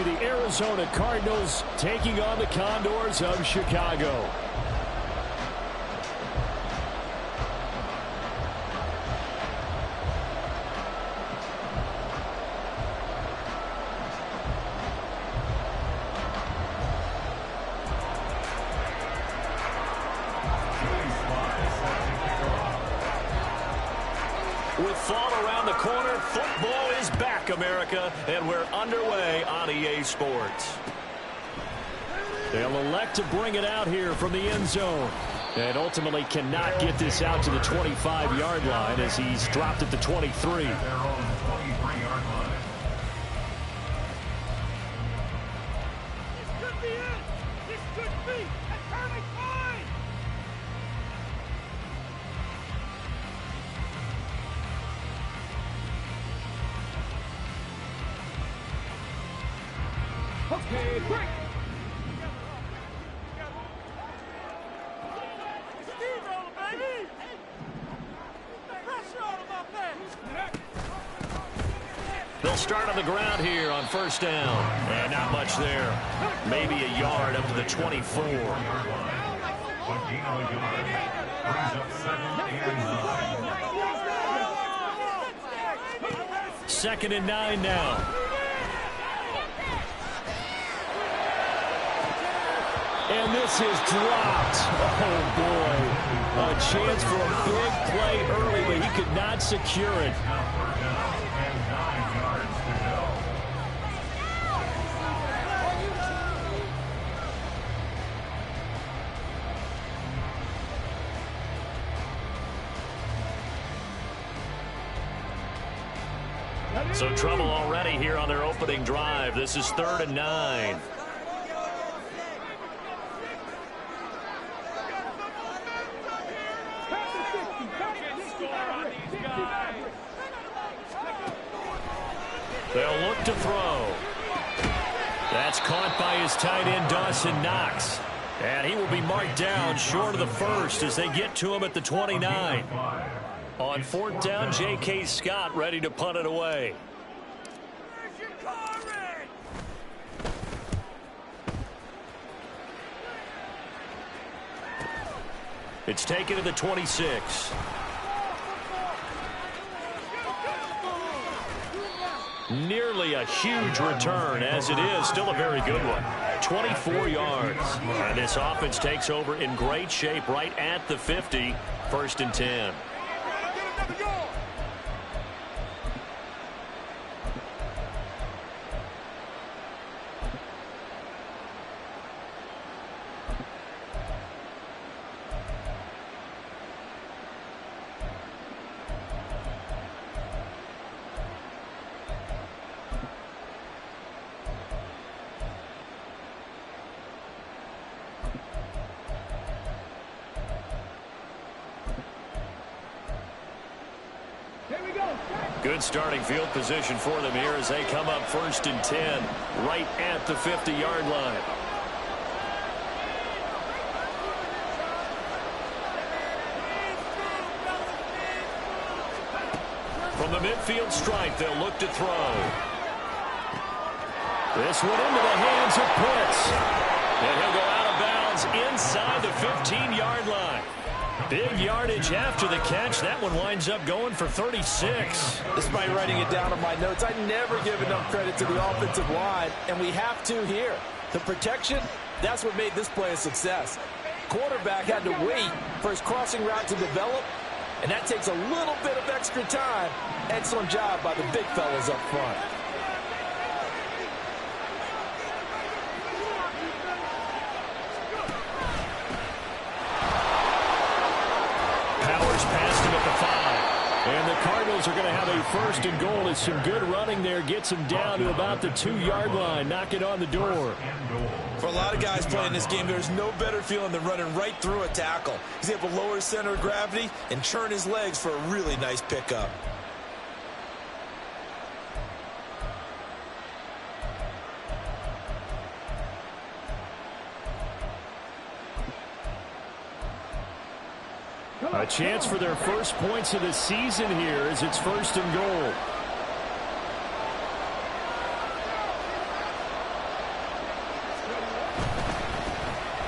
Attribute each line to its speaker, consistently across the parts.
Speaker 1: be the Arizona Cardinals taking on the Condors of Chicago. With fall around the corner, football is back, America, and we're underway on EA Sports. They'll elect to bring it out here from the end zone, and ultimately cannot get this out to the 25-yard line as he's dropped at the 23.
Speaker 2: Okay, break.
Speaker 1: They'll start on the ground here on first down. And not much there. Maybe a yard up to the 24. Second and 9 now. And this is dropped. Oh, boy. A chance for a big play early, but he could not secure it. So trouble already here on their opening drive. This is 3rd and 9. They'll look to throw. That's caught by his tight end, Dawson Knox. And he will be marked down short of the first as they get to him at the 29. On 4th down, J.K. Scott ready to punt it away. It's taken to the 26. Nearly a huge return, as it is still a very good one. 24 yards. And this offense takes over in great shape right at the 50. 1st and 10. Good starting field position for them here as they come up 1st and 10, right at the 50-yard line. From the midfield stripe, they'll look to throw. This one into the hands of Pitts. And he'll go out of bounds inside the 15-yard line. Big yardage after the catch. That one winds up going for 36.
Speaker 3: Despite writing it down on my notes, I never give enough credit to the offensive line, and we have to here. The protection, that's what made this play a success. Quarterback had to wait for his crossing route to develop, and that takes a little bit of extra time. Excellent job by the big fellas up front.
Speaker 1: And the Cardinals are going to have a 1st and goal. It's some good running there. Gets him down to about the 2-yard line. Knock it on the door.
Speaker 3: For a lot of guys playing this game, there's no better feeling than running right through a tackle. He's able to lower his center of gravity and churn his legs for a really nice pickup.
Speaker 1: A chance for their first points of the season here as it's 1st and goal.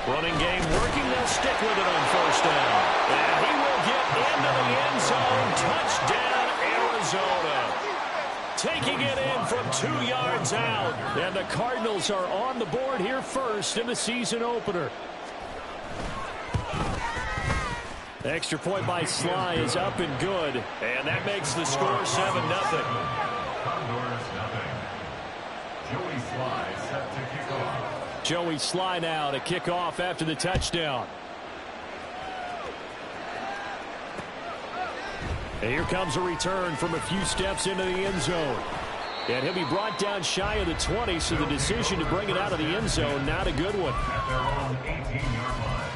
Speaker 1: Running game working. They'll stick with it on first down. And he will get into the end zone. Touchdown, Arizona. Taking it in from 2 yards out. And the Cardinals are on the board here first in the season opener. Extra point by Sly is up and good. And that makes the score 7-0.
Speaker 2: Joey Sly set to kick off.
Speaker 1: Joey Sly now to kick off after the touchdown. And here comes a return from a few steps into the end zone. And he'll be brought down shy of the 20, so the decision to bring it out of the end zone, not a good one.
Speaker 2: At their own 18-yard line.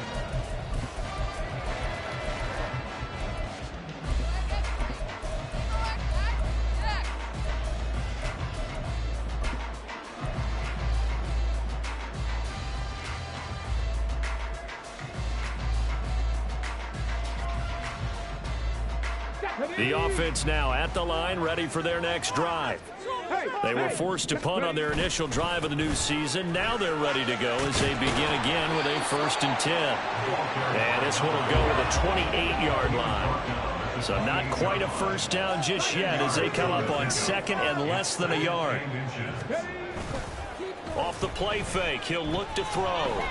Speaker 1: The offense now at the line, ready for their next drive. They were forced to punt on their initial drive of the new season. Now they're ready to go as they begin again with a 1st and 10. And this one will go to the 28-yard line. So not quite a first down just yet as they come up on 2nd and less than a yard. Off the play fake, he'll look to throw.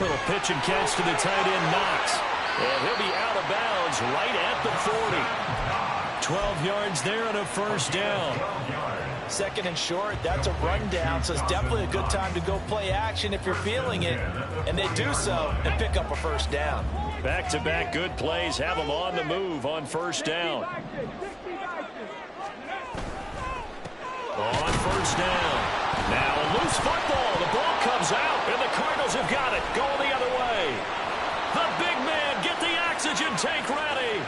Speaker 1: Little pitch and catch to the tight end, Knox. And he'll be out of bounds right at the 40. 12 yards there and a first down.
Speaker 3: 2nd and short, that's a rundown, so it's definitely a good time to go play action if you're feeling it. And they do so and pick up a first down.
Speaker 1: Back-to-back good plays have them on the move on first down. On first down. Now a loose football. The ball comes out, and the Cardinals have got it. Going the other way. The big man, get the oxygen tank ready.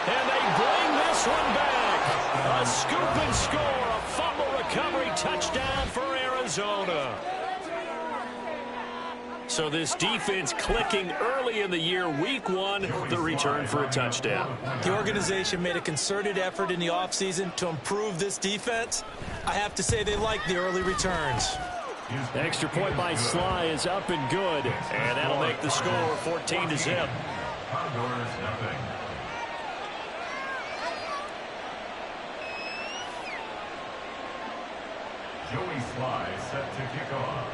Speaker 1: And they bring this one back. A scoop and score, a fumble recovery touchdown for Arizona. So this defense clicking early in the year, week 1, the return for a touchdown.
Speaker 3: The organization made a concerted effort in the offseason to improve this defense. I have to say they like the early returns.
Speaker 1: Extra point by Sly is up and good, and that'll make the score 14-0.
Speaker 2: Condors nothing. Joey Sly set to kick off.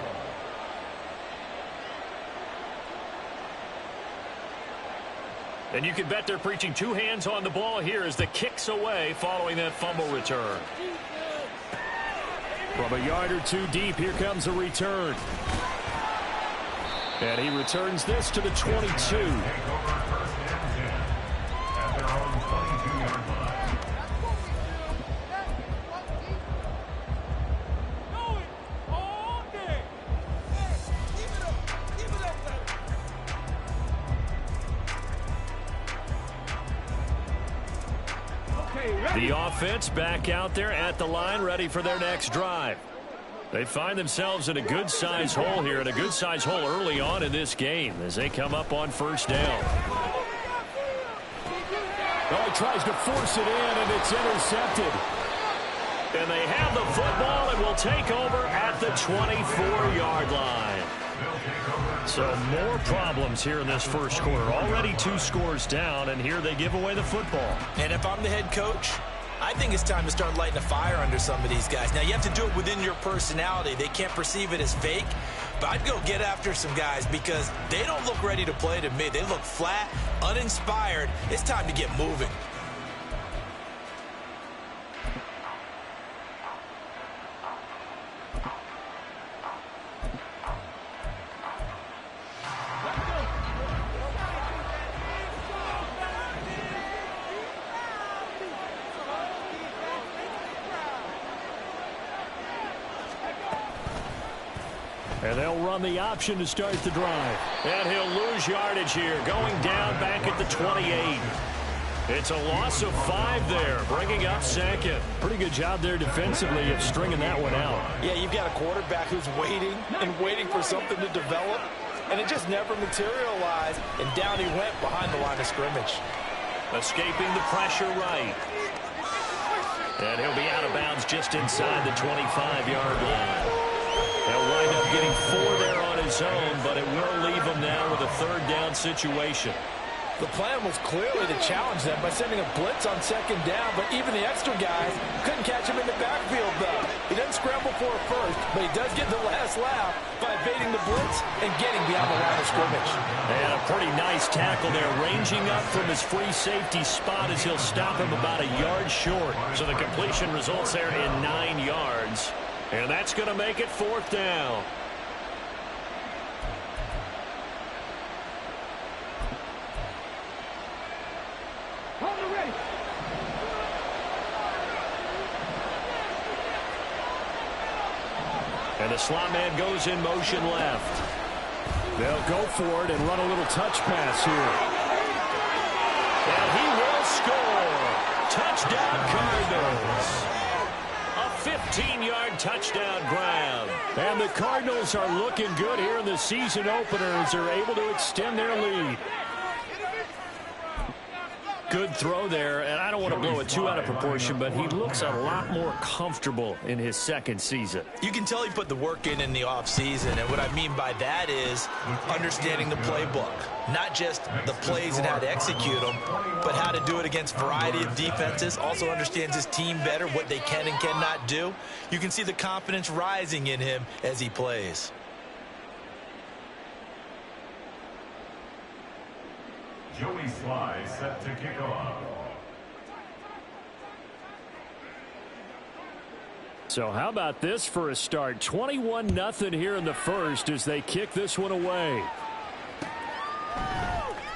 Speaker 1: And you can bet they're preaching 2 hands on the ball here as the kick's away following that fumble return. From a yard or 2 deep, here comes a return. And he returns this to the 22.
Speaker 2: Take over 1st and 10 at their own 22-yard line.
Speaker 1: The offense back out there at the line, ready for their next drive. They find themselves in a good-sized hole here, and a good-sized hole early on in this game as they come up on first down. Oh, he tries to force it in, and it's intercepted. And they have the football and will take over at the 24-yard line. So more problems here in this first quarter. Already 2 scores down, and here they give away the football.
Speaker 3: And if I'm the head coach, I think it's time to start lighting a fire under some of these guys. Now, you have to do it within your personality. They can't perceive it as fake. But I'd go get after some guys because they don't look ready to play to me. They look flat, uninspired. It's time to get moving.
Speaker 1: And they'll run the option to start the drive. And he'll lose yardage here, going down back at the 28. It's a loss of 5 there, bringing up 2nd. Pretty good job there defensively of stringing that one out.
Speaker 3: Yeah, you've got a quarterback who's waiting and waiting for something to develop, and it just never materialized, and down he went behind the line of scrimmage.
Speaker 1: Escaping the pressure right. And he'll be out of bounds just inside the 25-yard line. They'll wind up getting 4 there on his zone, but it will leave them now with a third down situation.
Speaker 3: The plan was clearly to challenge them by sending a blitz on second down, but even the extra guys couldn't catch him in the backfield, though. He doesn't scramble for a first, but he does get the last laugh by evading the blitz and getting beyond the line of scrimmage.
Speaker 1: And a pretty nice tackle there, ranging up from his free safety spot as he'll stop him about a yard short. So the completion results there in 9 yards, and that's going to make it fourth down. And the slot man goes in motion left. They'll go for it and run a little touch pass here. And he will score. Touchdown Cardinals. A 15-yard touchdown grab. And the Cardinals are looking good here in the season opener as they're able to extend their lead. Good throw there, and I don't want to blow it too out of proportion, but he looks a lot more comfortable in his second season.
Speaker 3: You can tell he put the work in the offseason, and what I mean by that is understanding the playbook. Not just the plays and how to execute them, but how to do it against a variety of defenses. Also understands his team better, what they can and cannot do. You can see the confidence rising in him as he plays.
Speaker 2: Joey Sly set to kick off.
Speaker 1: So how about this for a start? 21-0 here in the first as they kick this one away.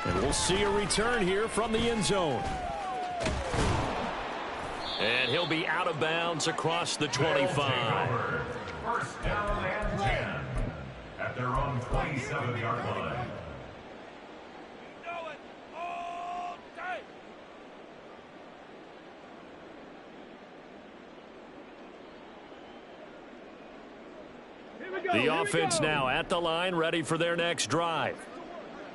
Speaker 1: And we'll see a return here from the end zone. And he'll be out of bounds across the 25.
Speaker 2: First down and 10 at their own 27-yard line.
Speaker 1: The offense now at the line, ready for their next drive.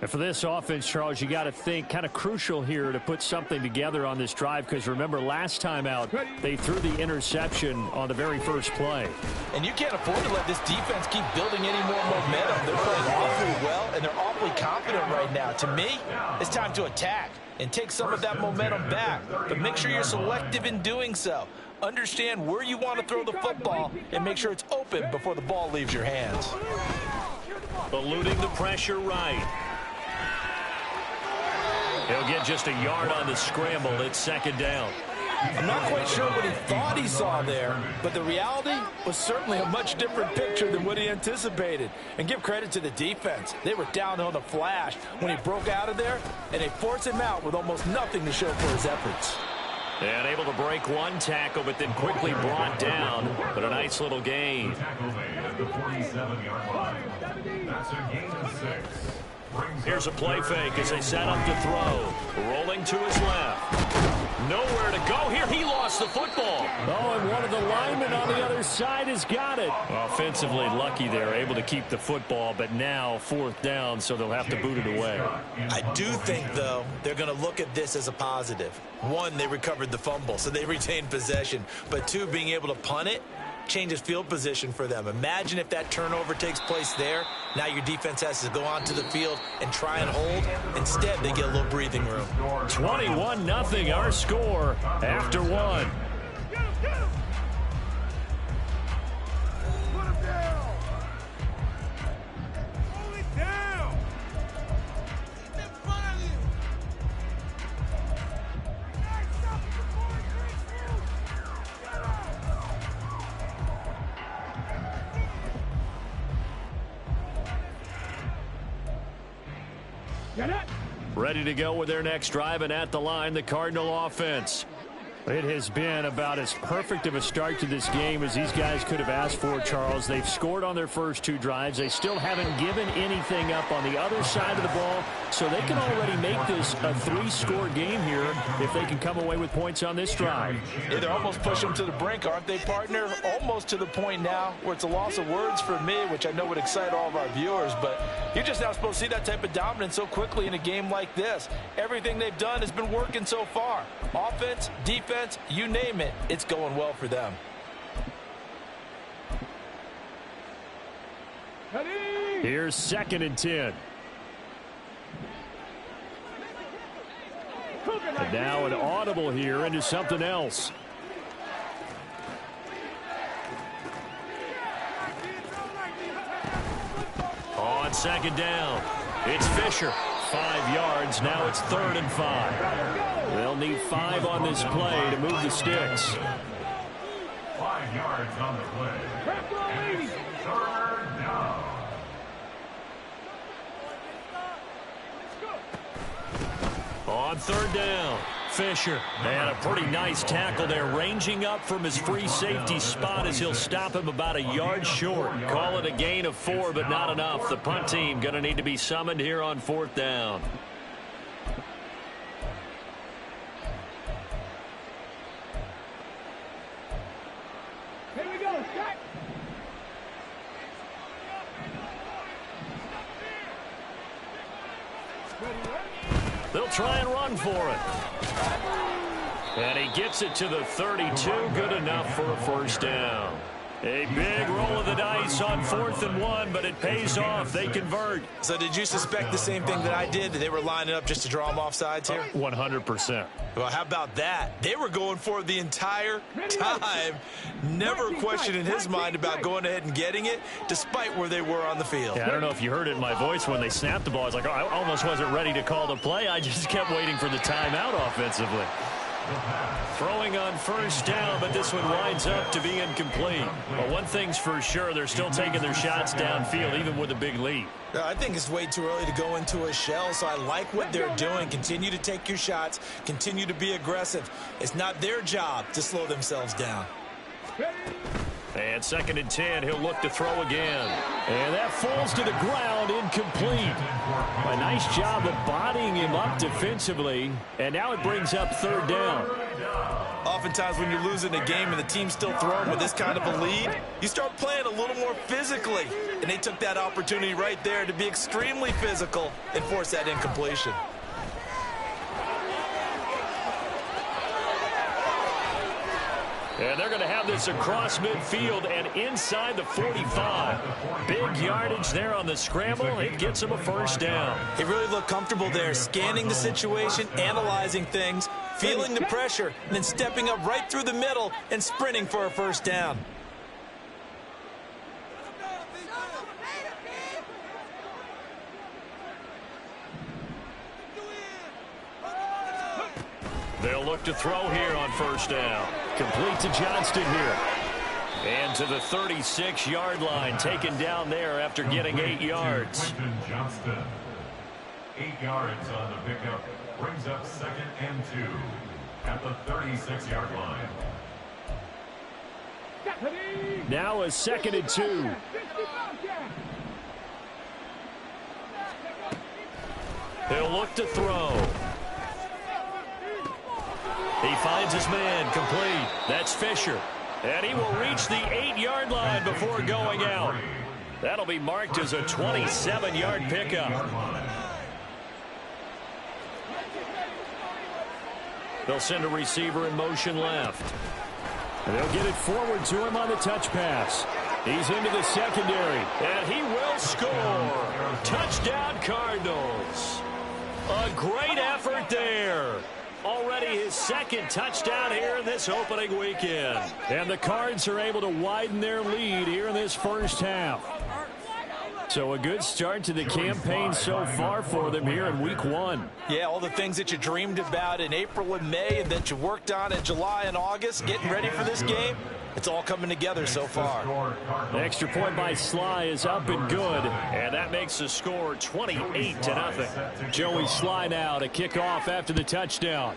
Speaker 1: And for this offense, Charles, you got to think kind of crucial here to put something together on this drive, because remember last time out they threw the interception on the very first play.
Speaker 3: And you can't afford to let this defense keep building any more momentum. They're playing awfully well, and they're awfully confident right now. To me, it's time to attack and take some of that momentum back, but make sure you're selective in doing so. Understand where you want to throw the football and make sure it's open before the ball leaves your hands.
Speaker 1: Eluding the pressure right. He'll get just a yard on the scramble. It's second down.
Speaker 3: I'm not quite sure what he thought he saw there, but the reality was certainly a much different picture than what he anticipated. And give credit to the defense. They were down on the flash when he broke out of there, and they forced him out with almost nothing to show for his efforts.
Speaker 1: And able to break one tackle, but then quickly brought down. But a nice little gain.
Speaker 2: Tackle made at the 47-yard line. That's a gain of 6.
Speaker 1: Here's a play fake as they set up to throw. Rolling to his left. Nowhere to go here. He lost the football. Oh, and one of the linemen on the other side has got it. Offensively lucky there, able to keep the football, but now fourth down, so they'll have to boot it away.
Speaker 3: I do think, though, they're going to look at this as a positive. One, they recovered the fumble, so they retained possession. But two, being able to punt it changes field position for them. Imagine if that turnover takes place there. Now your defense has to go onto the field and try and hold. Instead, they get a little breathing room.
Speaker 1: 21-0 our score after one. Ready to go with their next drive, and at the line, the Cardinal offense. It has been about as perfect of a start to this game as these guys could have asked for, Charles. They've scored on their first two drives. They still haven't given anything up on the other side of the ball, so they can already make this a 3-score game here if they can come away with points on this drive.
Speaker 3: Yeah, they're almost pushing them to the brink, aren't they, partner? Almost to the point now where it's a loss of words for me, which I know would excite all of our viewers, but you're just not supposed to see that type of dominance so quickly in a game like this. Everything they've done has been working so far. Offense, defense, you name it, it's going well for them.
Speaker 4: Ready?
Speaker 1: Here's 2nd and 10. And now an audible here into something else. On 2nd down, it's Fisher. 5 yards. Now it's 3rd and 5. They'll need 5 on this play to move the sticks.
Speaker 2: 5 yards on the play. And it's 3rd down.
Speaker 1: On 3rd down, Fisher. And a pretty nice tackle there, ranging up from his free safety spot as he'll stop him about a yard short. Call it a gain of 4, but not enough. The punt team going to need to be summoned here on 4th down. They'll try and run for it. And he gets it to the 32. Good enough for a 1st down. A big roll of the dice on 4th and 1, but it pays off. They convert.
Speaker 3: So did you suspect the same thing that I did, that they were lining up just to draw them off sides here?
Speaker 1: 100%.
Speaker 3: Well, how about that? They were going for it the entire time. Never a question in his mind about going ahead and getting it, despite where they were on the field.
Speaker 1: Yeah, I don't know if you heard it in my voice when they snapped the ball. I was like, oh, I almost wasn't ready to call the play. I just kept waiting for the timeout offensively. Throwing on 1st down, but this one winds up to be incomplete. Well, one thing's for sure, they're still taking their shots downfield, even with a big lead.
Speaker 3: I think it's way too early to go into a shell, so I like what they're doing. Continue to take your shots. Continue to be aggressive. It's not their job to slow themselves down.
Speaker 1: And 2nd and 10, he'll look to throw again. And that falls to the ground, incomplete. A nice job of bodying him up defensively. And now it brings up 3rd down.
Speaker 3: Oftentimes when you're losing a game and the team's still throwing with this kind of a lead, you start playing a little more physically. And they took that opportunity right there to be extremely physical and force that incompletion.
Speaker 1: And they're going to have this across midfield and inside the 45. Big yardage there on the scramble. It gets them a 1st down.
Speaker 3: He really looked comfortable there, scanning the situation, analyzing things, feeling the pressure, and then stepping up right through the middle and sprinting for a 1st down.
Speaker 1: They'll look to throw here on 1st down. Complete to Johnston here. And to the 36-yard line, taken down there after getting 8 yards.
Speaker 2: Johnston. 8 yards on the pickup. Brings up 2nd and 2 at the 36-yard line.
Speaker 1: Now a 2nd and 2. He'll look to throw. He finds his man, complete. That's Fisher. And he will reach the 8-yard line before going out. That'll be marked as a 27-yard pickup. They'll send a receiver in motion left. And they'll get it forward to him on the touch pass. He's into the secondary, and he will score. Touchdown, Cardinals. A great effort there. Already his 2nd touchdown here in this opening weekend. And the Cards are able to widen their lead here in this 1st half. So a good start to the campaign so far for them here in week 1.
Speaker 3: Yeah, all the things that you dreamed about in April and May and that you worked on in July and August, getting ready for this game, it's all coming together so far.
Speaker 1: The extra point by Sly is up and good, and that makes the score 28-0. Joey Sly now to kick off after the touchdown.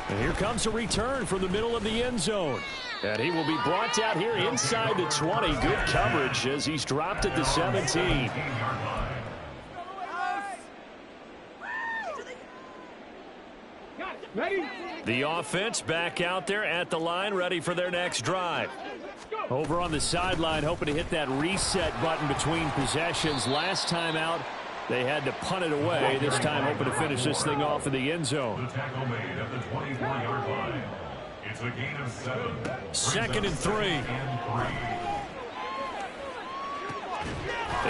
Speaker 1: And here comes a return from the middle of the end zone. And he will be brought out here inside the 20. Good coverage as he's dropped at the 17. The offense back out there at the line, ready for their next drive. Over on the sideline, hoping to hit that reset button between possessions. Last time out, they had to punt it away. This time, hoping to finish this thing off in the end zone.
Speaker 2: The tackle made at the 24-yard line. It's It's a gain of 7.
Speaker 1: 2nd and 3.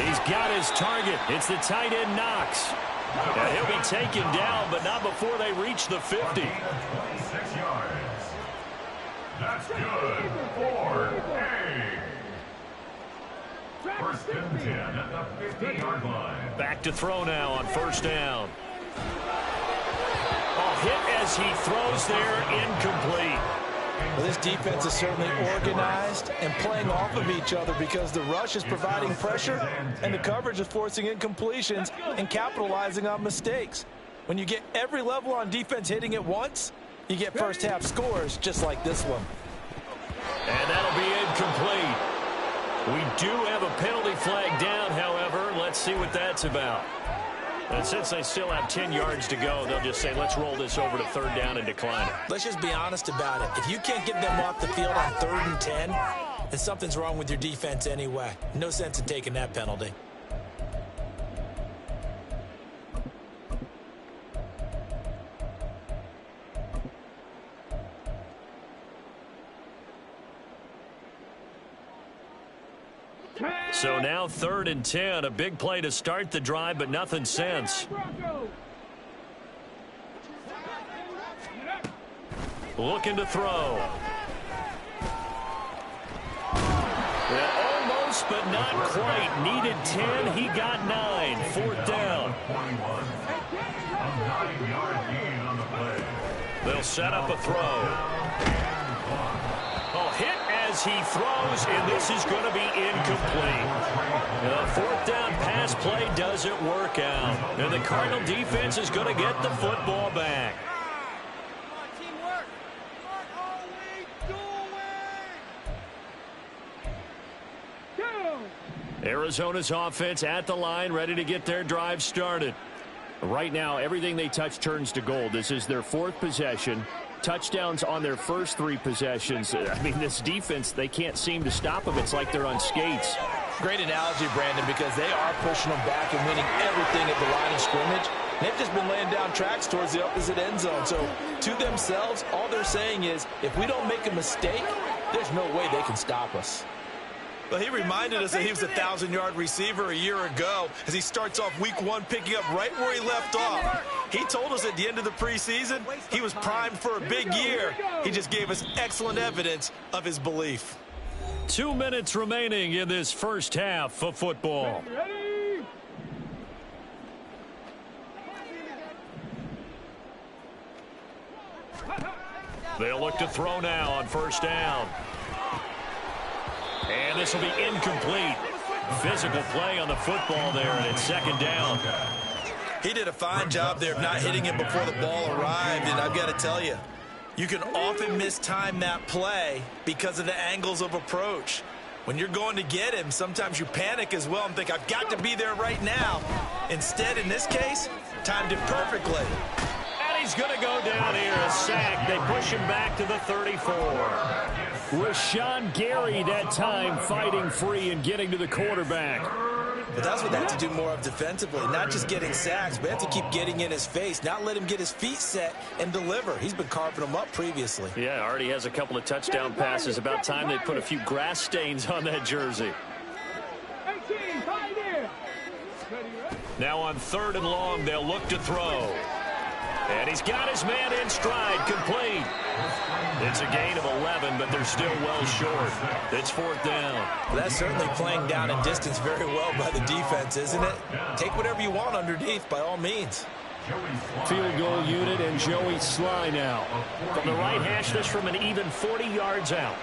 Speaker 1: He's got his target. It's the tight end, Knox. And he'll be taken down, but not before they reach the 50.
Speaker 2: 26 yards. That's good for A. First and 10 at the 50-yard line.
Speaker 1: Back to throw now on 1st down. Hit as he throws there, incomplete.
Speaker 3: Well, this defense is certainly organized and playing off of each other because the rush is providing pressure and the coverage is forcing incompletions and capitalizing on mistakes. When you get every level on defense hitting at once, you get first half scores just like this one.
Speaker 1: And that'll be incomplete. We do have a penalty flag down, however. Let's see what that's about. And since they still have 10 yards to go, they'll just say, let's roll this over to 3rd down and decline it.
Speaker 3: Let's just be honest about it. If you can't get them off the field on 3rd and 10, then something's wrong with your defense anyway. No sense in taking that penalty.
Speaker 1: So now 3rd and 10, a big play to start the drive, but nothing since. Looking to throw. Well, almost, but not quite. Needed 10, he got 9. 4th down.
Speaker 2: A 9-yard gain on the play.
Speaker 1: They'll set up a throw. Hit as he throws, and this is going to be incomplete. The 4th down pass play doesn't work out. And the Cardinal defense is going to get the football back. Arizona's offense at the line, ready to get their drive started. Right now, everything they touch turns to gold. This is their 4th possession. Touchdowns on their first 3 possessions. I mean, this defense, they can't seem to stop them. It's like they're on skates.
Speaker 3: Great analogy, Brandon, because they are pushing them back and winning everything at the line of scrimmage. They've just been laying down tracks towards the opposite end zone. So, to themselves, all they're saying is, if we don't make a mistake, there's no way they can stop us. Well, he reminded us that he was a 1,000-yard receiver a year ago as he starts off week 1 picking up right where he left off. He told us at the end of the preseason he was primed for a big year. He just gave us excellent evidence of his belief.
Speaker 1: 2 minutes remaining in this first half of football. They'll look to throw now on 1st down. And this will be incomplete. Physical play on the football there, and it's 2nd down.
Speaker 3: He did a fine job there of not hitting him before the ball arrived, and I've got to tell you, you can often mistime that play because of the angles of approach. When you're going to get him, sometimes you panic as well and think, I've got to be there right now. Instead, in this case, timed it perfectly.
Speaker 1: And he's going to go down here, a sack. They push him back to the 34. Rashawn Gary that time fighting free and getting to the quarterback.
Speaker 3: But that's what they have to do more of defensively, not just getting sacks, but have to keep getting in his face, not let him get his feet set and deliver. He's been carving them up previously.
Speaker 1: Yeah, already has a couple of touchdown passes. About time they put a few grass stains on that jersey. Now on 3rd and long, they'll look to throw. And he's got his man in stride, complete. It's a gain of 11, but they're still well short. It's 4th down.
Speaker 3: Well, that's certainly playing down in distance very well by the defense, isn't it? Take whatever you want underneath, by all means.
Speaker 1: Field goal unit and Joey Sly now. From the right hash, this from an even 40 yards out.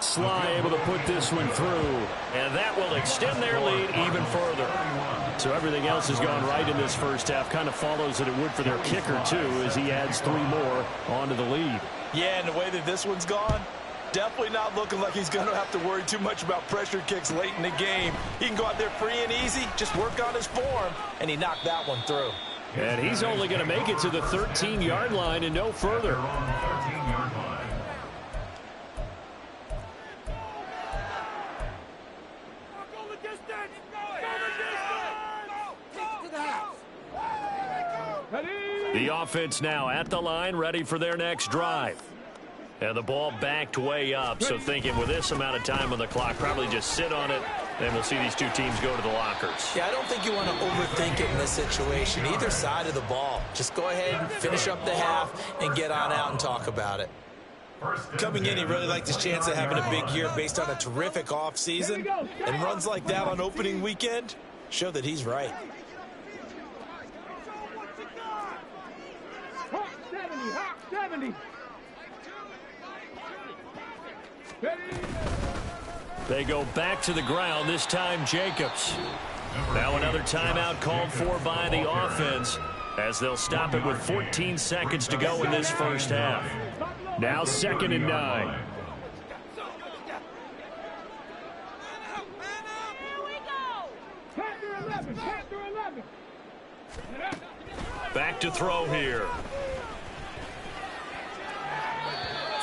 Speaker 1: Sly able to put this one through, and that will extend their lead even further. So everything else has gone right in this first half. Kind of follows that it would for their kicker, too, as he adds 3 more onto the lead.
Speaker 3: Yeah, and the way that this one's gone, definitely not looking like he's going to have to worry too much about pressure kicks late in the game. He can go out there free and easy, just work on his form, and he knocked that one through.
Speaker 1: And he's only going to make it to the 13-yard line and no further.
Speaker 2: On the 13-yard line.
Speaker 1: The offense now at the line, ready for their next drive. And the ball backed way up, so thinking with this amount of time on the clock, probably just sit on it, and we'll see these two teams go to the lockers.
Speaker 3: Yeah, I don't think you want to overthink it in this situation. Either side of the ball. Just go ahead and finish up the half and get on out and talk about it. Coming in, he really liked his chance of having a big year based on a terrific offseason. And runs like that on opening weekend show that he's right.
Speaker 4: Hawk 70.
Speaker 1: They go back to the ground, this time Jacobs. Now another timeout called for by the offense as they'll stop it with 14 seconds to go in this first half. Now 2nd and 9. Back to throw here.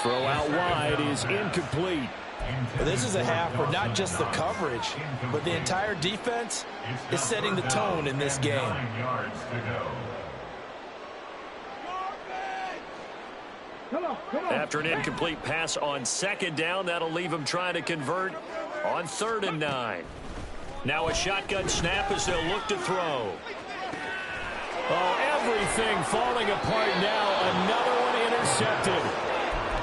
Speaker 1: Throw out wide is incomplete.
Speaker 3: Well, this is a half where not just the coverage, but the entire defense is setting the tone in this game.
Speaker 2: 9 yards to go.
Speaker 1: After an incomplete pass on 2nd down, that'll leave him trying to convert on 3rd and 9. Now a shotgun snap as they'll look to throw. Oh, everything falling apart now. Another one intercepted.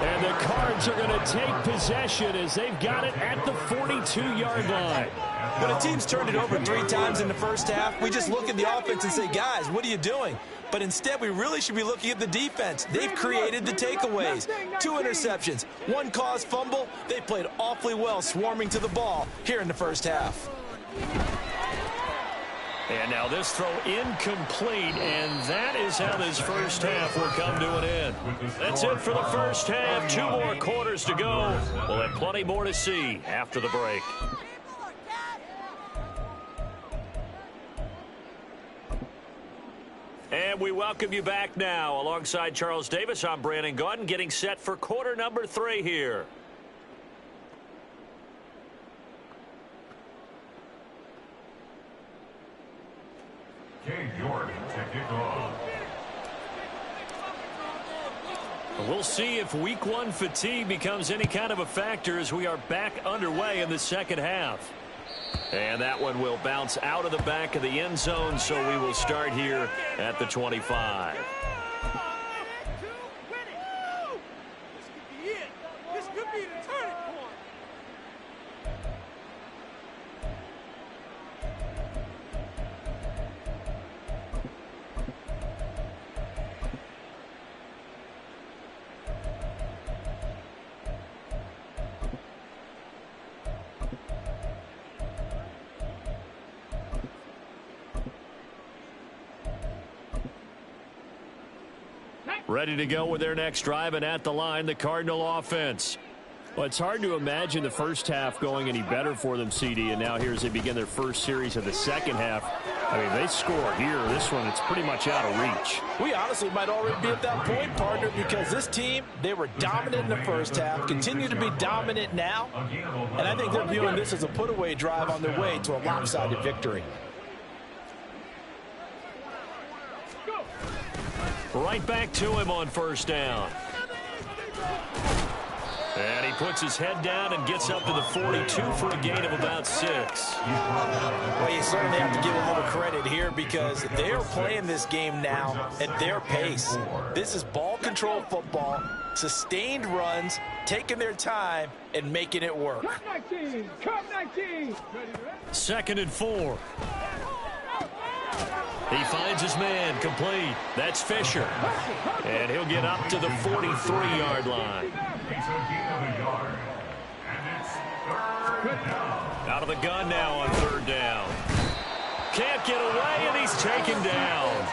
Speaker 1: And the Cards are going to take possession as they've got it at the 42-yard line.
Speaker 3: When a team's turned it over 3 times in the first half, we just look at the offense and say, guys, what are you doing? But instead, we really should be looking at the defense. They've created the takeaways. 2 interceptions, 1 caused fumble. They played awfully well swarming to the ball here in the first half.
Speaker 1: And now this throw incomplete, and that is how this first half will come to an end. That's it for the first half. 2 more quarters to go. We'll have plenty more to see after the break. And we welcome you back now. Alongside Charles Davis, I'm Brandon Gaudin, getting set for quarter number 3 here.
Speaker 2: Cade York to kick off.
Speaker 1: We'll see if week 1 fatigue becomes any kind of a factor as we are back underway in the second half. And that one will bounce out of the back of the end zone, so we will start here at the 25.
Speaker 4: This could be the turning point.
Speaker 1: Ready to go with their next drive, and at the line, the Cardinal offense. Well, it's hard to imagine the first half going any better for them, CD, and now here as they begin their first series of the second half. I mean, they score here. This one, it's pretty much out of reach.
Speaker 3: We honestly might already be at that point, partner, because this team, they were dominant in the first half, continue to be dominant now, and I think they're viewing this as a put-away drive on their way to a lopsided victory.
Speaker 1: Right back to him on first down. And he puts his head down and gets up to the 42 for a gain of about 6.
Speaker 3: Well, you certainly have to give a little credit here because they are playing this game now at their pace. This is ball control football, sustained runs, taking their time, and making it work.
Speaker 4: Cut 19.
Speaker 1: 2nd and 4. He finds his man complete. That's Fisher. And he'll get up to the 43-yard line.
Speaker 2: He's a gain of a yard. And it's 3rd down.
Speaker 1: Out of the gun now on 3rd down. Can't get away, and he's taken down.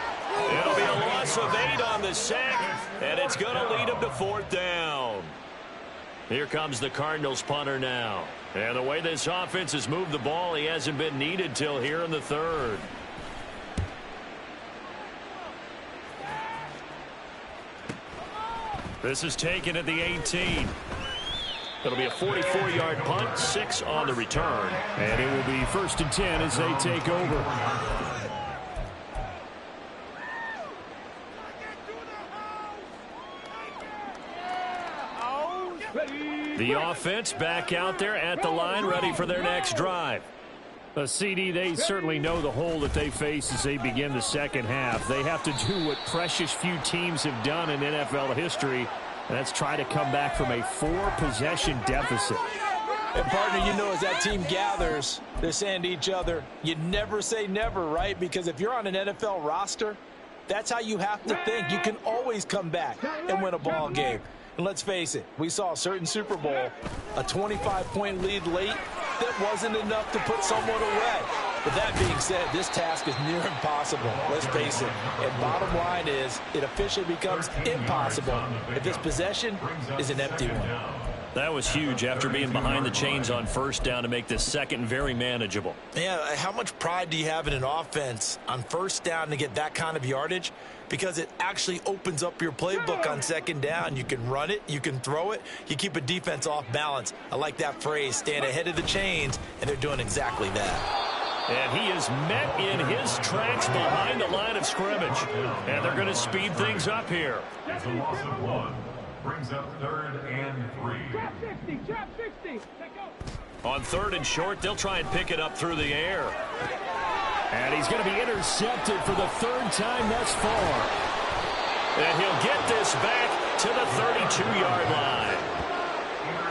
Speaker 1: It'll be a loss of 8 on the sack, and it's going to lead him to 4th down. Here comes the Cardinals punter now. And the way this offense has moved the ball, he hasn't been needed till here in the 3rd. This is taken at the 18. It'll be a 44-yard punt, 6 on the return.
Speaker 5: And it will be 1st and 10 as they take over.
Speaker 1: The offense back out there at the line, ready for their next drive.
Speaker 5: A CD, they certainly know the hole that they face as they begin the second half. They have to do what precious few teams have done in NFL history, and that's try to come back from a 4-possession deficit.
Speaker 3: And, partner, you know, as that team gathers, they're saying to each other, you never say never, right? Because if you're on an NFL roster, that's how you have to think. You can always come back and win a ball game. And let's face it, we saw a certain Super Bowl, a 25-point lead late, that wasn't enough to put someone away. But that being said, this task is near impossible. Let's face it. And bottom line is, it officially becomes impossible if this possession is an empty one.
Speaker 1: That was huge after being behind the chains on 1st down to make this second very manageable.
Speaker 3: Yeah, how much pride do you have in an offense on 1st down to get that kind of yardage? Because it actually opens up your playbook on 2nd down. You can run it, you can throw it, you keep a defense off balance. I like that phrase, stand ahead of the chains, and they're doing exactly that.
Speaker 1: And he is met in his tracks behind the line of scrimmage. And they're going to speed things up here.
Speaker 2: It's a loss of 1. Brings up 3rd and 3.
Speaker 4: Trap 60, trap 60.
Speaker 1: On 3rd and short, they'll try and pick it up through the air.
Speaker 5: And he's going to be intercepted for the 3rd time thus far.
Speaker 1: And he'll get this back to the 32-yard line.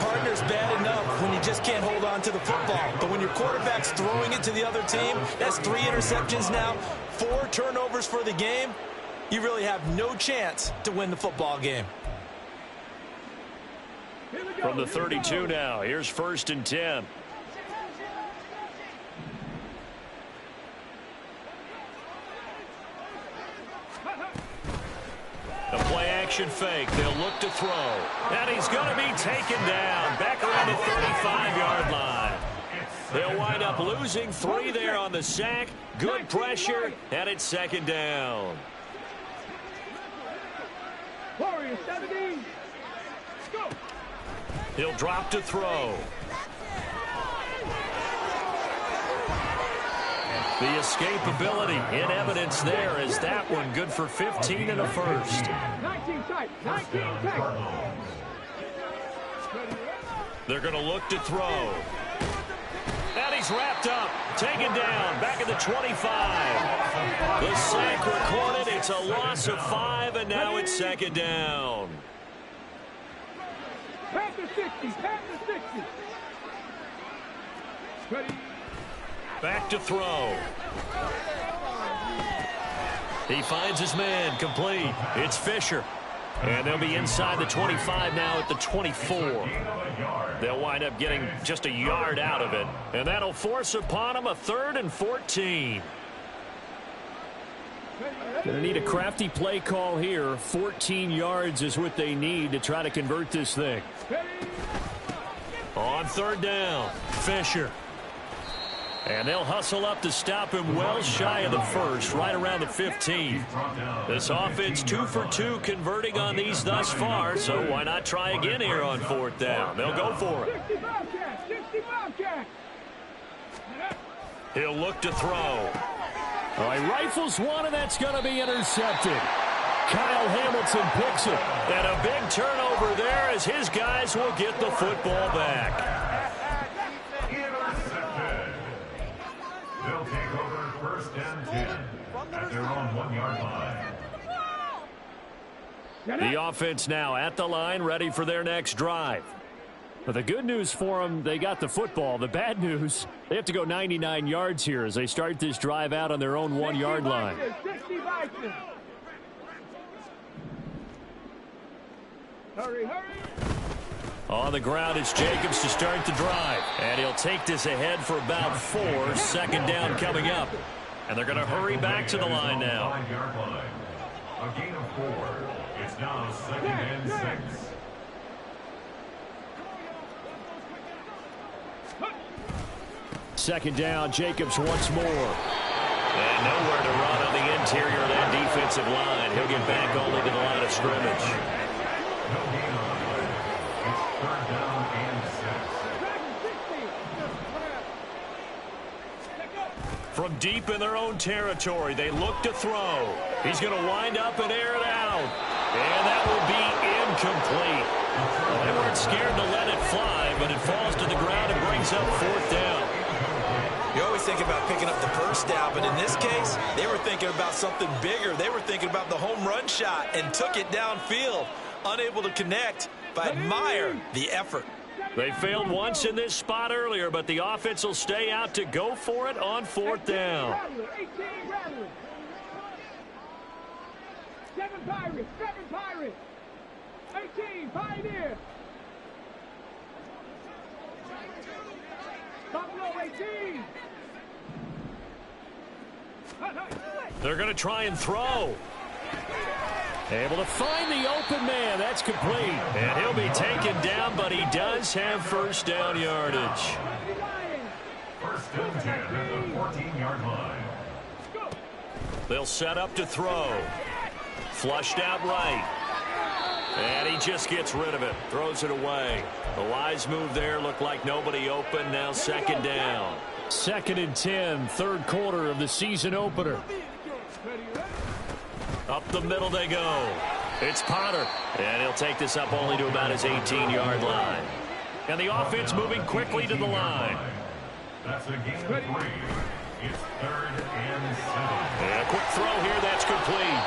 Speaker 3: Partner's bad enough when you just can't hold on to the football. But when your quarterback's throwing it to the other team, that's 3 interceptions now, 4 turnovers for the game. You really have no chance to win the football game.
Speaker 1: From the 32 now, here's 1st and 10. The play-action fake. They'll look to throw. And he's going to be taken down. Back around the 35-yard line. They'll wind up losing 3 there on the sack. Good pressure, and it's 2nd down.
Speaker 4: Warriors 17. Let's go.
Speaker 1: He'll drop to throw. The escapability in evidence there is that one good for 15 and a 1st.
Speaker 4: 19 tight, 19 tight.
Speaker 1: They're going to look to throw. And he's wrapped up, taken down, back at the 25. The sack recorded, it's a loss of 5, and now it's 2nd down.
Speaker 4: Panther 60, Panther 60. Ready.
Speaker 1: Back to throw. He finds his man, complete. It's Fisher. And they'll be inside the 25 now at the 24. They'll wind up getting just a yard out of it. And that'll force upon them a 3rd and 14.
Speaker 5: Going to need a crafty play call here. 14 yards is what they need to try to convert this thing.
Speaker 1: On 3rd down, Fisher. And they'll hustle up to stop him well shy of the 1st, right around the 15. This offense 2 for 2 converting on these thus far, so why not try again here on 4th down? They'll go for it.
Speaker 4: 60 Bobcat.
Speaker 1: He'll look to throw.
Speaker 5: All right, rifles one, and that's going to be intercepted. Kyle Hamilton picks it.
Speaker 1: And a big turnover there as his guys will get the football back.
Speaker 2: They'll take over 1st and 10 at their own 1-yard line.
Speaker 1: The offense now at the line, ready for their next drive.
Speaker 5: But the good news for them, they got the football. The bad news, they have to go 99 yards here as they start this drive out on their own 1-yard line.
Speaker 4: 60 Vikings. Hurry, hurry.
Speaker 1: On the ground, it's Jacobs to start the drive. And he'll take this ahead for about 4. 2nd down coming up. And they're going to hurry back to the line now.
Speaker 2: 5-yard line. A gain of 4. It's now 2nd and 6.
Speaker 5: Second down, Jacobs once more.
Speaker 1: And nowhere to run on the interior of that defensive line. He'll get back only to the line of scrimmage. From deep in their own territory, they look to throw. He's going to wind up and air it out. And that will be incomplete. Well, they weren't scared to let it fly, but it falls to the ground and brings up 4th down.
Speaker 3: You always think about picking up the first down, but in this case, they were thinking about something bigger. They were thinking about the home run shot and took it downfield. Unable to connect, but admire the effort.
Speaker 1: They failed once in this spot earlier, but the offense will stay out to go for it on 4th down.
Speaker 4: 7 Pirates, 7 Pirates. 18, Pioneer. Buffalo 18.
Speaker 1: They're going to try and throw. Able to find the open man. That's complete. And he'll be taken down, but he does have first down yardage.
Speaker 2: First and 10 at the 14-yard line.
Speaker 1: They'll set up to throw. Flushed out right. And he just gets rid of it. Throws it away. The wise move there. Looked like nobody open. Now 2nd down.
Speaker 5: 2nd and 10, 3rd quarter of the season opener.
Speaker 1: Up the middle they go. It's Potter. And he'll take this up only to about his 18-yard line. And the offense moving quickly to the line.
Speaker 2: That's a gain of 3. It's 3rd and 7.
Speaker 1: And a quick throw here. That's complete.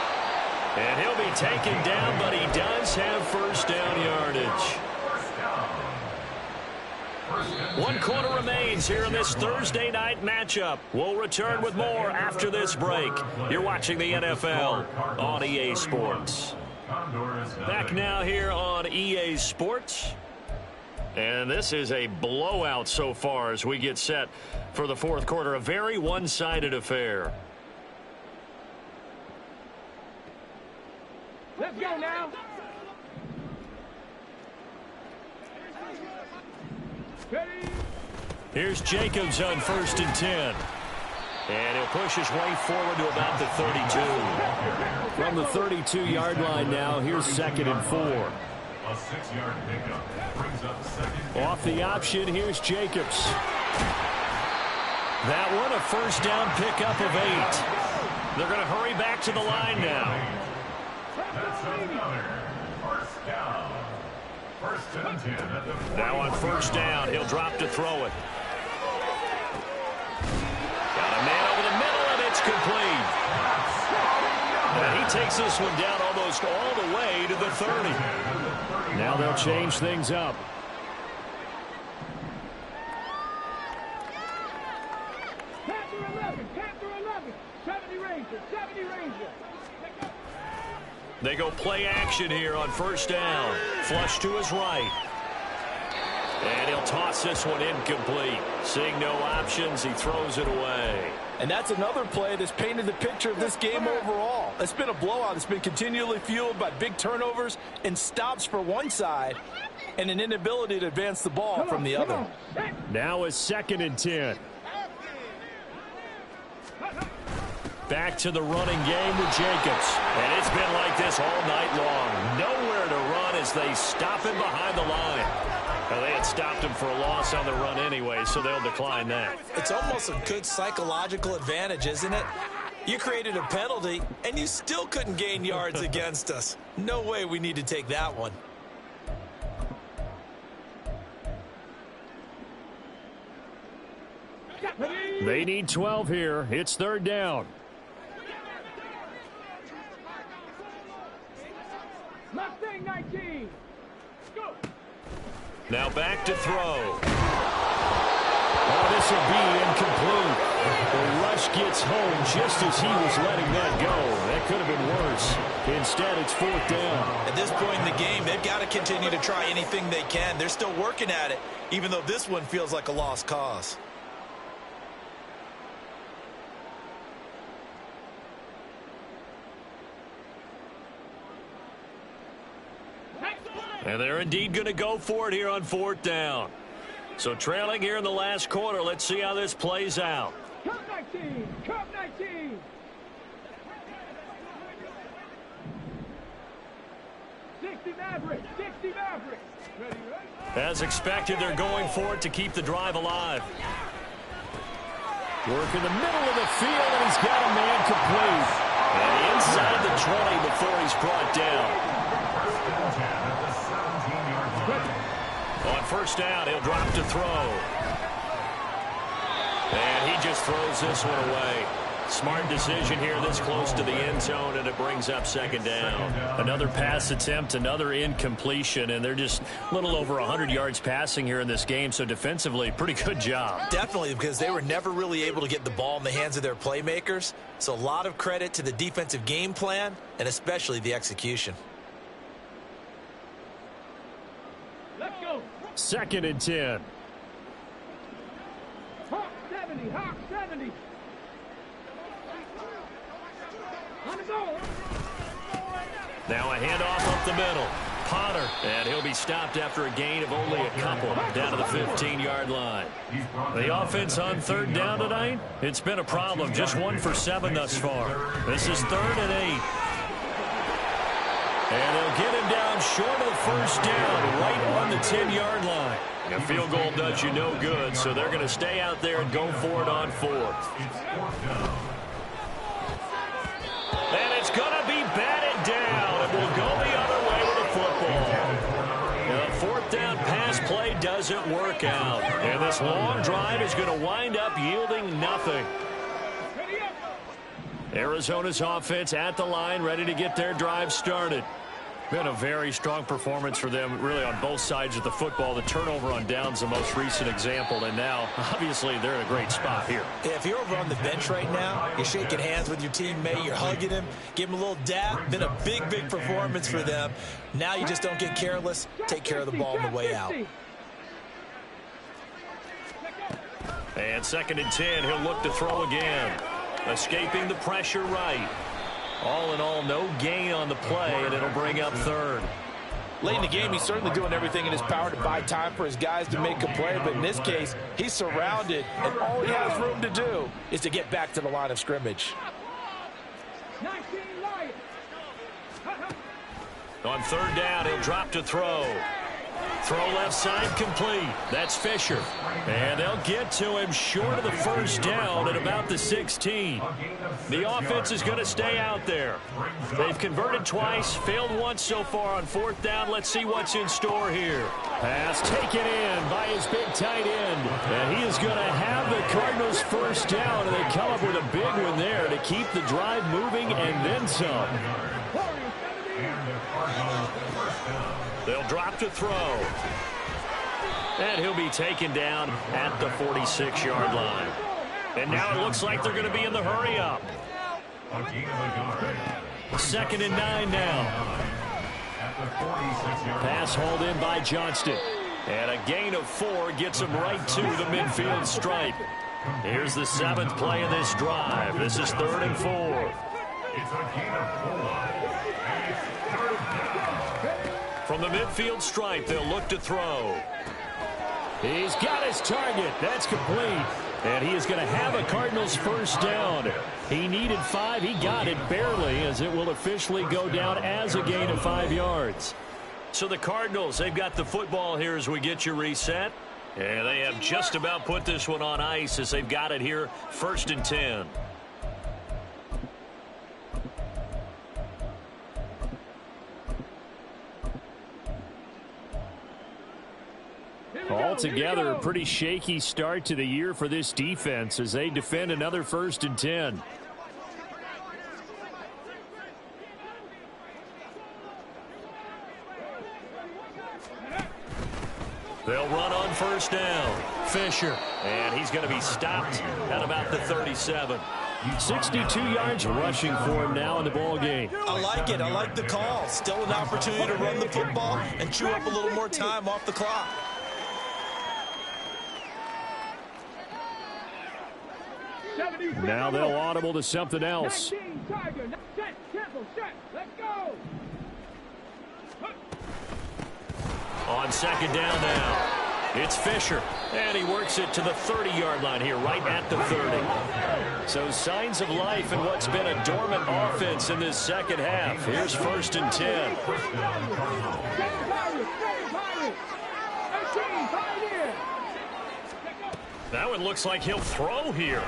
Speaker 1: And he'll be taken down, but he does have first down yardage. 1 quarter remains here in this Thursday night matchup. We'll return with more after this break. You're watching the NFL on EA Sports. Back now here on EA Sports. And this is a blowout so far as we get set for the 4th quarter. A very one-sided affair.
Speaker 4: Let's go now.
Speaker 1: Here's Jacobs on 1st and 10. And he'll push his way forward to about the 32.
Speaker 5: From the 32-yard line now, here's 2nd and 4.
Speaker 2: A 6-yard pickup brings up 2nd.
Speaker 5: Off the option, here's Jacobs.
Speaker 1: That one, a first down pickup of 8. They're going to hurry back to the line now.
Speaker 2: That's another first down. First and 10 at the
Speaker 1: Now on first down, he'll drop to throw it. Got a man over the middle, and it's complete. And he takes this one down almost all the way to the 30.
Speaker 5: Now they'll change things up.
Speaker 4: Panther 11, Panther 11. 70 Ranger, 70 Ranger.
Speaker 1: They go play action here on first down. Flush to his right. And he'll toss this one incomplete. Seeing no options, he throws it away.
Speaker 3: And that's another play that's painted the picture of this game overall. It's been a blowout. It's been continually fueled by big turnovers and stops for one side and an inability to advance the ball from the other.
Speaker 5: Now is 2nd and 10.
Speaker 1: Back to the running game with Jacobs. And it's been like this all night long. Nowhere to run as they stop him behind the line. Well, they had stopped him for a loss on the run anyway, so they'll decline that.
Speaker 3: It's almost a good psychological advantage, isn't it? You created a penalty, and you still couldn't gain yards against us. No way we need to take that one.
Speaker 5: They need 12 here. It's 3rd down.
Speaker 4: Mustang 19. Go.
Speaker 1: Now back to throw.
Speaker 5: Oh, this will be incomplete. The rush gets home just as he was letting that go. That could have been worse. Instead, it's 4th down.
Speaker 3: At this point in the game, they've got to continue to try anything they can. They're still working at it, even though this one feels like a lost cause.
Speaker 1: And they're indeed going to go for it here on 4th down. So trailing here in the last quarter, let's see how this plays out.
Speaker 4: Cup 19. Cup 19. Maverick. 60 Maverick. Ready, right?
Speaker 1: As expected, they're going for it to keep the drive alive. Working the middle of the field, and he's got a man complete. And inside the 20 before he's brought down. On first down, he'll drop to throw. And he just throws this one away. Smart decision here this close to the end zone, and it brings up second down.
Speaker 5: Another pass attempt, another incompletion, and they're just a little over 100 yards passing here in this game, so defensively, pretty good job.
Speaker 3: Definitely, because they were never really able to get the ball in the hands of their playmakers, so a lot of credit to the defensive game plan and especially the execution.
Speaker 4: Let's go.
Speaker 5: 2nd and 10.
Speaker 4: Hawk 70. Hawk 70. On the go.
Speaker 1: Now a handoff up the middle. Potter, and he'll be stopped after a gain of only a couple down to the 15-yard line. The offense on 3rd down tonight, it's been a problem. Just 1 for 7 thus far. This is 3rd and 8. And they'll get him down short of first down, right on the 10-yard line. A field goal does you no good, so they're going to stay out there and go for it on 4th. And it's going to be batted down, and we'll go the other way with the football. The 4th down pass play doesn't work out, and this long drive is going to wind up yielding nothing. Arizona's offense at the line, ready to get their drive started. Been a very strong performance for them, really, on both sides of the football. The turnover on downs, the most recent example, and now, obviously, they're in a great spot here.
Speaker 3: Yeah, if you're over on the bench right now, you're shaking hands with your teammate, you're hugging him, give him a little dap. Been a big, big performance for them. Now you just don't get careless. Take care of the ball on the way out.
Speaker 1: And 2nd and 10, he'll look to throw again. Escaping the pressure right. All in all, no gain on the play, and it'll bring up 3rd.
Speaker 3: Late in the game, he's certainly doing everything in his power to buy time for his guys to make a play, but in this case, he's surrounded, and all he has room to do is to get back to the line of scrimmage.
Speaker 4: 19 Lions.
Speaker 1: On 3rd down, he'll drop to throw. Throw left side complete. That's Fisher. And they'll get to him short of the first down at about the 16. The offense is going to stay out there. They've converted twice, failed once so far on 4th down. Let's see what's in store here.
Speaker 5: Pass taken in by his big tight end. And he is going to have the Cardinals first down, and they come up with a big one there to keep the drive moving and then some.
Speaker 1: They'll drop to throw. And he'll be taken down at the 46-yard line. And now it looks like they're going to be in the hurry up. 2nd and 9 now. Pass hauled in by Johnston. And a gain of 4 gets him right to the midfield stripe. Here's the 7th play of this drive. This is 3rd and 4.
Speaker 2: It's a gain of 4.
Speaker 1: From the midfield stripe, they'll look to throw.
Speaker 5: He's got his target. That's complete. And he is going to have a Cardinals first down. He needed 5. He got it barely, as it will officially go down as a gain of 5 yards.
Speaker 1: So the Cardinals, they've got the football here as we get you reset. And they have just about put this one on ice as they've got it here, 1st and 10.
Speaker 5: Altogether, a pretty shaky start to the year for this defense as they defend another 1st and 10.
Speaker 1: They'll run on first down. Fisher, and he's going to be stopped at about the 37.
Speaker 5: 62 yards rushing for him now in the ball game.
Speaker 3: I like it. I like the call. Still an opportunity to run the football and chew up a little more time off the clock.
Speaker 5: Now they'll audible to something else.
Speaker 1: On 2nd down now, it's Fisher, and he works it to the 30-yard line here, right at the 30. So signs of life in what's been a dormant offense in this second half. Here's 1st and 10. That one looks like he'll throw here.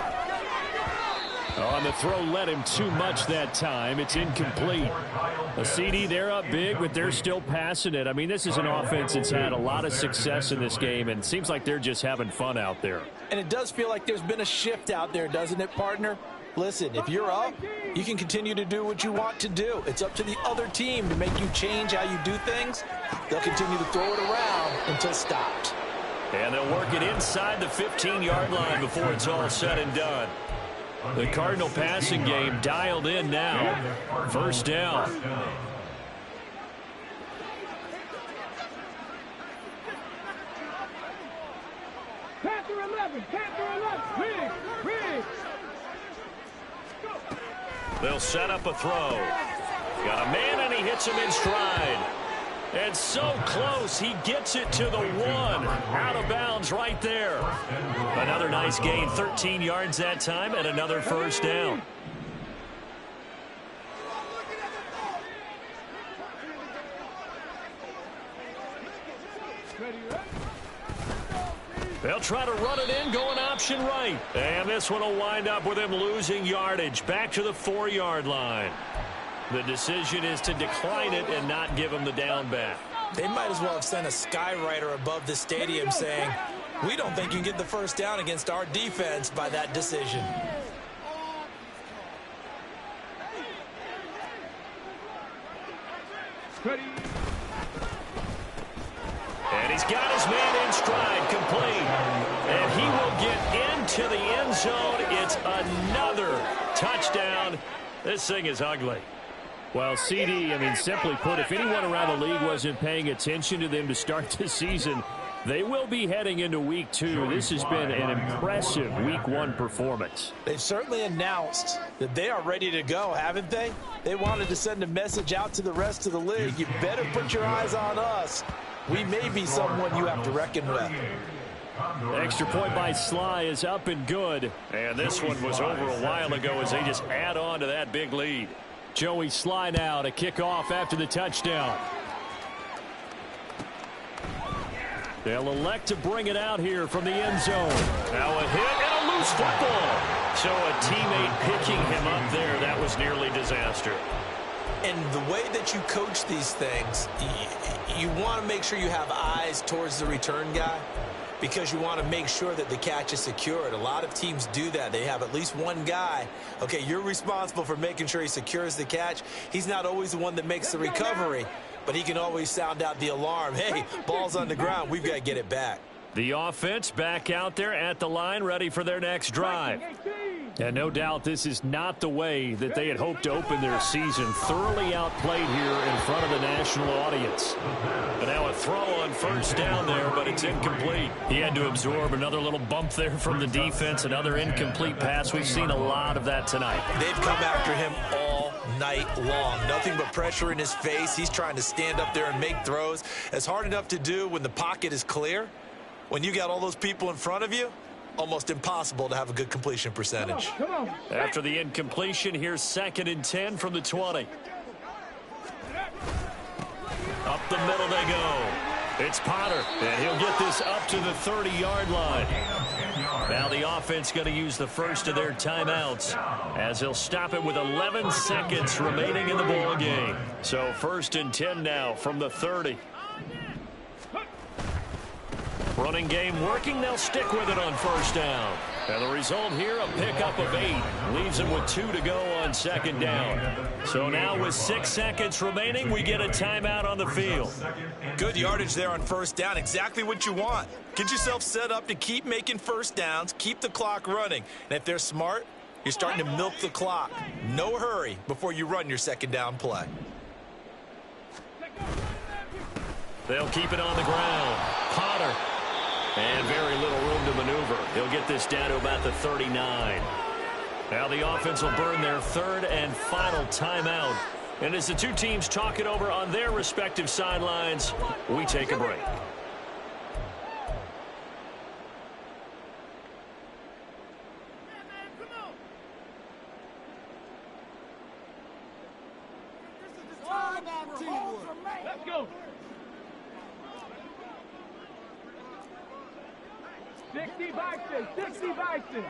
Speaker 5: On the throw led him too much that time. It's incomplete. A CD, they're up big, but they're still passing it. I mean, this is an offense that's had a lot of success in this game, and it seems like they're just having fun out there.
Speaker 3: And it does feel like there's been a shift out there, doesn't it, partner? Listen, if you're up, you can continue to do what you want to do. It's up to the other team to make you change how you do things. They'll continue to throw it around until stopped.
Speaker 1: And they'll work it inside the 15-yard line before it's all said and done. The Cardinal passing game dialed in now. First down.
Speaker 4: Panther 11, Riggs.
Speaker 1: They'll set up a throw. Got a man, and he hits him in stride. And so close, he gets it to the 1. Out of bounds right there. Another nice gain, 13 yards that time, and another first down. They'll try to run it in, going option right. And this one will wind up with him losing yardage. Back to the 4-yard line. The decision is to decline it and not give him the down back.
Speaker 3: They might as well have sent a skywriter above the stadium saying, we don't think you can get the first down against our defense by that decision.
Speaker 1: And he's got his man in stride, complete. And he will get into the end zone. It's another touchdown. This thing is ugly.
Speaker 5: Well, CD, I mean, simply put, if anyone around the league wasn't paying attention to them to start the season, they will be heading into week 2. This has been an impressive week 1 performance.
Speaker 3: They've certainly announced that they are ready to go, haven't they? They wanted to send a message out to the rest of the league. You better put your eyes on us. We may be someone you have to reckon with.
Speaker 5: Extra point by Sly is up and good.
Speaker 1: And this one was over a while ago as they just add on to that big lead.
Speaker 5: Joey Sly now to kick off after the touchdown. They'll elect to bring it out here from the end zone.
Speaker 1: Now a hit and a loose football. So a teammate picking him up there, that was nearly disaster.
Speaker 3: And the way that you coach these things, you want to make sure you have eyes towards the return guy because you want to make sure that the catch is secured. A lot of teams do that. They have at least one guy. Okay, you're responsible for making sure he secures the catch. He's not always the one that makes the recovery, but he can always sound out the alarm. Hey, ball's on the ground. We've got to get it back.
Speaker 1: The offense back out there at the line, ready for their next drive.
Speaker 5: And no doubt this is not the way that they had hoped to open their season. Thoroughly outplayed here in front of the national audience.
Speaker 1: And now a throw on first down there, but it's incomplete.
Speaker 5: He had to absorb another little bump there from the defense, another incomplete pass. We've seen a lot of that tonight.
Speaker 3: They've come after him all night long. Nothing but pressure in his face. He's trying to stand up there and make throws. It's hard enough to do when the pocket is clear. When you got all those people in front of you, almost impossible to have a good completion percentage.
Speaker 4: Come on.
Speaker 1: After the incompletion, here's 2nd and 10 from the 20. Up the middle they go. It's Potter, and he'll get this up to the 30-yard line. Now the offense going to use the first of their timeouts as they'll stop it with 11 seconds remaining in the ball game. So 1st and 10 now from the 30. Running game working. They'll stick with it on first down. And the result here, a pickup of 8. Leaves them with 2 to go on 2nd down. So now with 6 seconds remaining, we get a timeout on the field.
Speaker 3: Good yardage there on first down. Exactly what you want. Get yourself set up to keep making first downs, keep the clock running. And if they're smart, you're starting to milk the clock. No hurry before you run your 2nd down play.
Speaker 1: They'll keep it on the ground. Potter. And very little room to maneuver. He'll get this down to about the 39. Now the offense will burn their 3rd and final timeout. And as the two teams talk it over on their respective sidelines, we take a break.
Speaker 4: Let's go. 60 Vikings.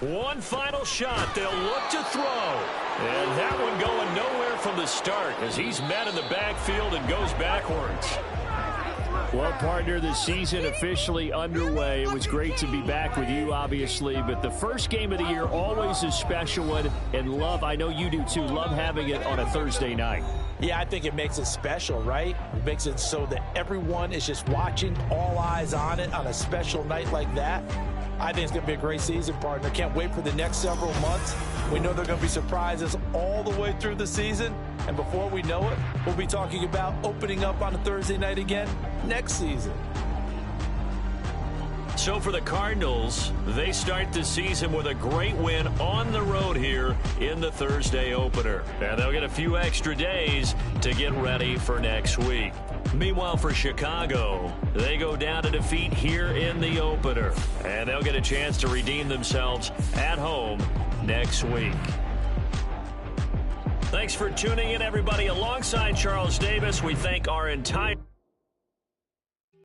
Speaker 1: One final shot. They'll look to throw. And that one going nowhere from the start as he's met in the backfield and goes backwards.
Speaker 5: Well, partner, the season officially underway. It was great to be back with you, obviously, but the first game of the year always a special one, and love, I know you do too, love having it on a Thursday night.
Speaker 3: Yeah, I think it makes it special, right? It makes it so that everyone is just watching, all eyes on it on a special night like that. I think it's going to be a great season, partner. Can't wait for the next several months. We know there are going to be surprises all the way through the season. And before we know it, we'll be talking about opening up on a Thursday night again next season.
Speaker 1: So for the Cardinals, they start the season with a great win on the road here in the Thursday opener. And they'll get a few extra days to get ready for next week. Meanwhile, for Chicago, they go down to defeat here in the opener. And they'll get a chance to redeem themselves at home next week. Thanks for tuning in, everybody. Alongside Charles Davis, we thank our entire